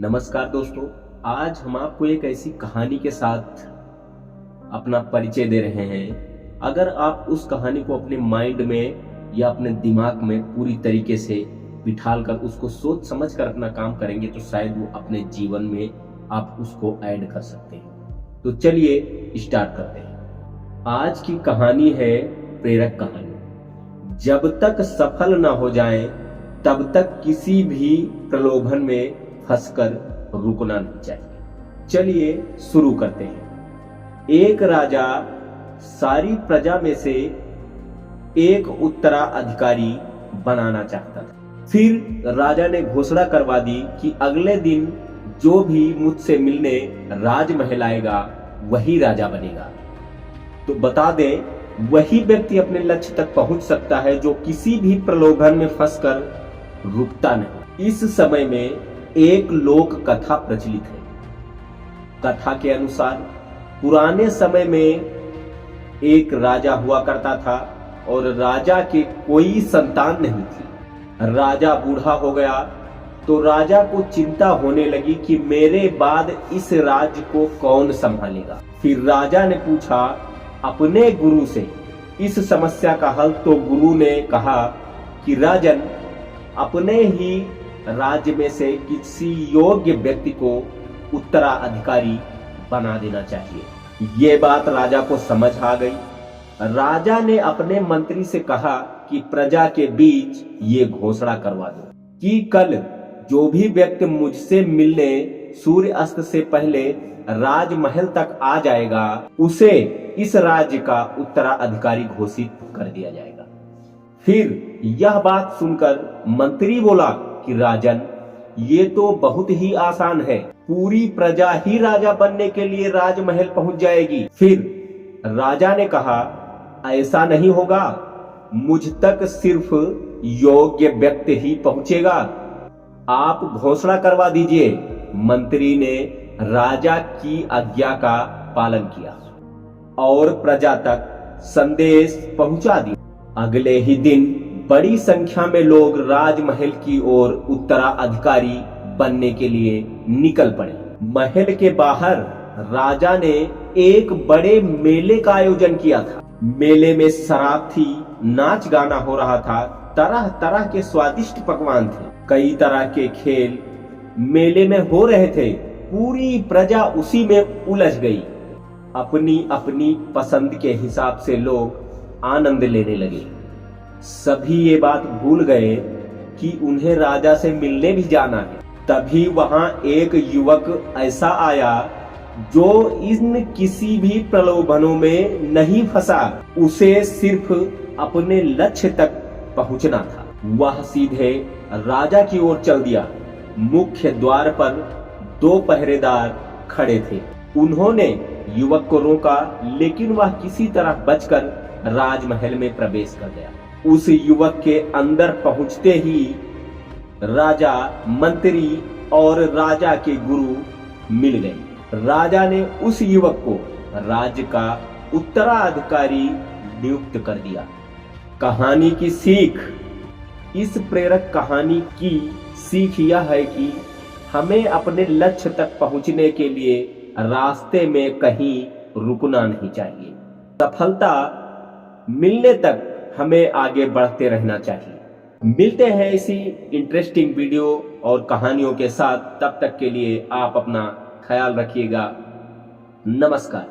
नमस्कार दोस्तों, आज हम आपको एक ऐसी कहानी के साथ अपना परिचय दे रहे हैं। अगर आप उस कहानी को अपने माइंड में या अपने दिमाग में पूरी तरीके से बिठाल कर उसको सोच समझ कर अपना काम करेंगे तो शायद वो अपने जीवन में आप उसको ऐड कर सकते हैं। तो चलिए स्टार्ट करते हैं। आज की कहानी है प्रेरक कहानी। जब तक सफल ना हो जाएं, तब तक किसी भी प्रलोभन में फंसकर रुकना नहीं चाहिए। चलिए शुरू करते हैं। एक राजा सारी प्रजा में से एक उत्तराधिकारी बनाना चाहता था। फिर राजा ने घोषणा करवा दी कि अगले दिन जो भी मुझसे मिलने राजमहल आएगा वही राजा बनेगा। तो बता दें, वही व्यक्ति अपने लक्ष्य तक पहुंच सकता है जो किसी भी प्रलोभन में फंसकर रुकता नहीं। इस समय में एक लोक कथा प्रचलित है। कथा के अनुसार पुराने समय में एक राजा हुआ करता था और राजा के कोई संतान नहीं थी। राजा बूढ़ा हो गया तो राजा को चिंता होने लगी कि मेरे बाद इस राज्य को कौन संभालेगा। फिर राजा ने पूछा अपने गुरु से इस समस्या का हल, तो गुरु ने कहा कि राजन, अपने ही राज्य में से किसी योग्य व्यक्ति को उत्तराधिकारी बना देना चाहिए। ये बात राजा को समझ आ गई। राजा ने अपने मंत्री से कहा कि प्रजा के बीच ये घोषणा करवा दो कि कल जो भी व्यक्ति मुझसे मिलने सूर्य अस्त से पहले राजमहल तक आ जाएगा उसे इस राज्य का उत्तराधिकारी घोषित कर दिया जाएगा। फिर यह बात सुनकर मंत्री बोला कि राजन, ये तो बहुत ही आसान है, पूरी प्रजा ही राजा बनने के लिए राजमहल पहुंच जाएगी। फिर राजा ने कहा ऐसा नहीं होगा, मुझ तक सिर्फ योग्य व्यक्ति ही पहुंचेगा, आप घोषणा करवा दीजिए। मंत्री ने राजा की आज्ञा का पालन किया और प्रजा तक संदेश पहुंचा दिया। अगले ही दिन बड़ी संख्या में लोग राजमहल की ओर उत्तराधिकारी बनने के लिए निकल पड़े। महल के बाहर राजा ने एक बड़े मेले का आयोजन किया था। मेले में शराब थी, नाच गाना हो रहा था, तरह तरह के स्वादिष्ट पकवान थे, कई तरह के खेल मेले में हो रहे थे। पूरी प्रजा उसी में उलझ गई। अपनी अपनी पसंद के हिसाब से लोग आनंद लेने लगे। सभी ये बात भूल गए कि उन्हें राजा से मिलने भी जाना है। तभी वहां एक युवक ऐसा आया जो इन किसी भी प्रलोभनों में नहीं फंसा। उसे सिर्फ अपने लक्ष्य तक पहुंचना था। वह सीधे राजा की ओर चल दिया। मुख्य द्वार पर दो पहरेदार खड़े थे। उन्होंने युवक को रोका, लेकिन वह किसी तरह बचकर राजमहल में प्रवेश कर गया। उस युवक के अंदर पहुंचते ही राजा, मंत्री और राजा के गुरु मिल गए। राजा ने उस युवक को राज्य का उत्तराधिकारी नियुक्त कर दिया। कहानी की सीख। इस प्रेरक कहानी की सीख यह है कि हमें अपने लक्ष्य तक पहुंचने के लिए रास्ते में कहीं रुकना नहीं चाहिए। सफलता मिलने तक हमें आगे बढ़ते रहना चाहिए। मिलते हैं इसी इंटरेस्टिंग वीडियो और कहानियों के साथ। तब तक के लिए आप अपना ख्याल रखिएगा। नमस्कार।